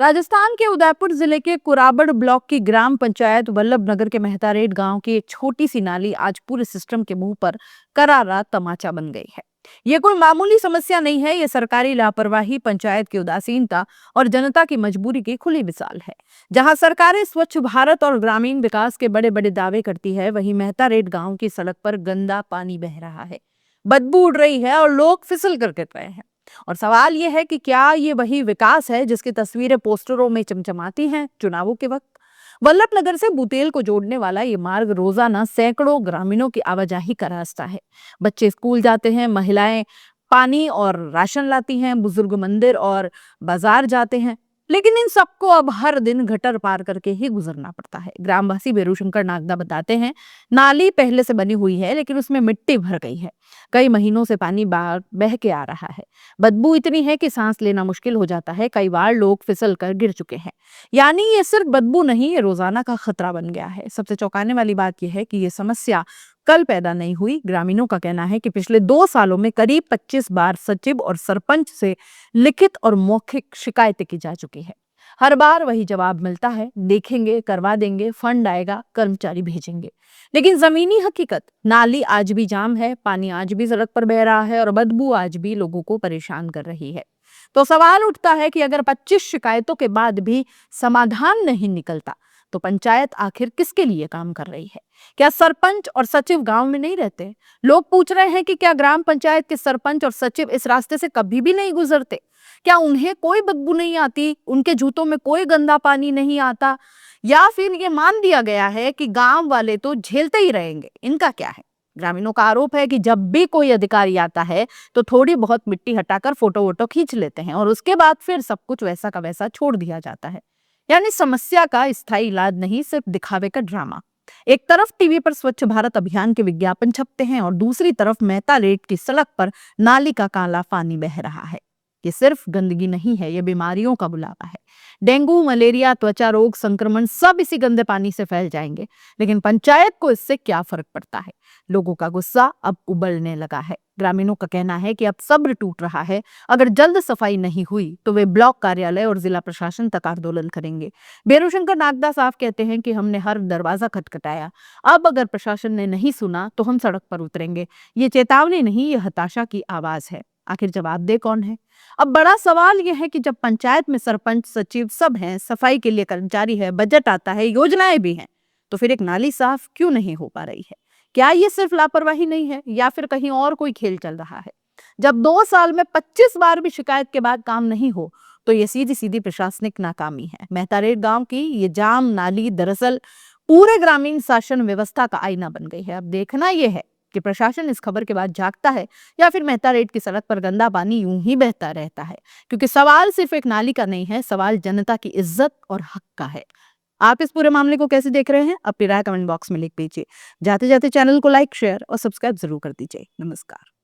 राजस्थान के उदयपुर जिले के कुराबड़ ब्लॉक की ग्राम पंचायत वल्लभ नगर के मेहतारेट गांव की एक छोटी सी नाली आज पूरे सिस्टम के मुंह पर करारा तमाचा बन गई है। ये कोई मामूली समस्या नहीं है, ये सरकारी लापरवाही, पंचायत की उदासीनता और जनता की मजबूरी की खुली मिसाल है। जहां सरकारें स्वच्छ भारत और ग्रामीण विकास के बड़े बड़े दावे करती है, वहीं मेहतारेट गांव की सड़क पर गंदा पानी बह रहा है, बदबू उड़ रही है और लोग फिसल कर गिर रहे हैं। और सवाल यह है कि क्या ये वही विकास है जिसकी तस्वीरें पोस्टरों में चमचमाती हैं चुनावों के वक्त। वल्लभ नगर से बुतेल को जोड़ने वाला ये मार्ग रोजाना सैकड़ों ग्रामीणों की आवाजाही का रास्ता है। बच्चे स्कूल जाते हैं, महिलाएं पानी और राशन लाती हैं, बुजुर्ग मंदिर और बाजार जाते हैं, लेकिन इन सबको अब हर दिन गटर पार करके ही गुजरना पड़ता है। ग्रामवासी बेरूशंकर नागदा बताते हैं, नाली पहले से बनी हुई है लेकिन उसमें मिट्टी भर गई है। कई महीनों से पानी बाहर बह के आ रहा है। बदबू इतनी है कि सांस लेना मुश्किल हो जाता है। कई बार लोग फिसल कर गिर चुके हैं। यानी ये सिर्फ बदबू नहीं, ये रोजाना का खतरा बन गया है। सबसे चौंकाने वाली बात यह है कि ये समस्या कल पैदा नहीं हुई। ग्रामीणों का कहना है कि पिछले 2 सालों में करीब 25 बार सचिव और सरपंच से लिखित और मौखिक शिकायतें की जा चुकी है। हर बार वही जवाब मिलता है, देखेंगे, करवा देंगे, फंड आएगा, कर्मचारी भेजेंगे। लेकिन जमीनी हकीकत, नाली आज भी जाम है, पानी आज भी सड़क पर बह रहा है और बदबू आज भी लोगों को परेशान कर रही है। तो सवाल उठता है कि अगर 25 शिकायतों के बाद भी समाधान नहीं निकलता, तो पंचायत आखिर किसके लिए काम कर रही है? क्या सरपंच और सचिव गांव में नहीं रहते? लोग पूछ रहे हैं कि क्या ग्राम पंचायत के सरपंच और सचिव इस रास्ते से कभी भी नहीं गुजरते? क्या उन्हें कोई बदबू नहीं आती? उनके जूतों में कोई गंदा पानी नहीं आता? या फिर ये मान दिया गया है कि गांव वाले तो झेलते ही रहेंगे? इनका क्या है? ग्रामीणों का आरोप है कि जब भी कोई अधिकारी आता है तो थोड़ी बहुत मिट्टी हटाकर फोटो वोटो खींच लेते हैं और उसके बाद फिर सब कुछ वैसा का वैसा छोड़ दिया जाता है। यानी समस्या का स्थायी इलाज नहीं, सिर्फ दिखावे का ड्रामा। एक तरफ टीवी पर स्वच्छ भारत अभियान के विज्ञापन छपते हैं और दूसरी तरफ मेहतारेट की सड़क पर नाली का काला पानी बह रहा है। ये सिर्फ गंदगी नहीं है, ये बीमारियों का बुलावा है। डेंगू, मलेरिया, त्वचा रोग, संक्रमण सब इसी गंदे पानी से फैल जाएंगे। लेकिन पंचायत को इससे क्या फर्क पड़ता है? लोगों का गुस्सा अब उबलने लगा है। ग्रामीणों का कहना है कि अब सब्र टूट रहा है। अगर जल्द सफाई नहीं हुई तो वे ब्लॉक कार्यालय और जिला प्रशासन तक आंदोलन करेंगे। बेरूशंकर नागदा साफ कहते हैं कि हमने हर दरवाजा खटखटाया, अब अगर प्रशासन ने नहीं सुना तो हम सड़क पर उतरेंगे। ये चेतावनी नहीं, ये हताशा की आवाज है। आखिर जवाबदेह कौन है? अब बड़ा सवाल यह है कि जब पंचायत में सरपंच, सचिव सब हैं, सफाई के लिए कर्मचारी है, बजट आता है, योजनाएं भी हैं, तो फिर एक नाली साफ क्यों नहीं हो पा रही है? क्या ये सिर्फ लापरवाही नहीं है या फिर कहीं और कोई खेल चल रहा है? जब 2 साल में 25 बार भी शिकायत के बाद काम नहीं हो, तो ये सीधी सीधी प्रशासनिक नाकामी है। मेहतारेट गांव की ये जाम नाली दरअसल पूरे ग्रामीण शासन व्यवस्था का आईना बन गई है। अब देखना यह है कि प्रशासन इस खबर के बाद जागता है या फिर मेहतारेट की सड़क पर गंदा पानी यूं ही बहता रहता है। क्योंकि सवाल सिर्फ एक नाली का नहीं है, सवाल जनता की इज्जत और हक का है। आप इस पूरे मामले को कैसे देख रहे हैं? अपनी राय कमेंट बॉक्स में लिख दीजिए। जाते जाते चैनल को लाइक, शेयर और सब्सक्राइब जरूर कर दीजिए। नमस्कार।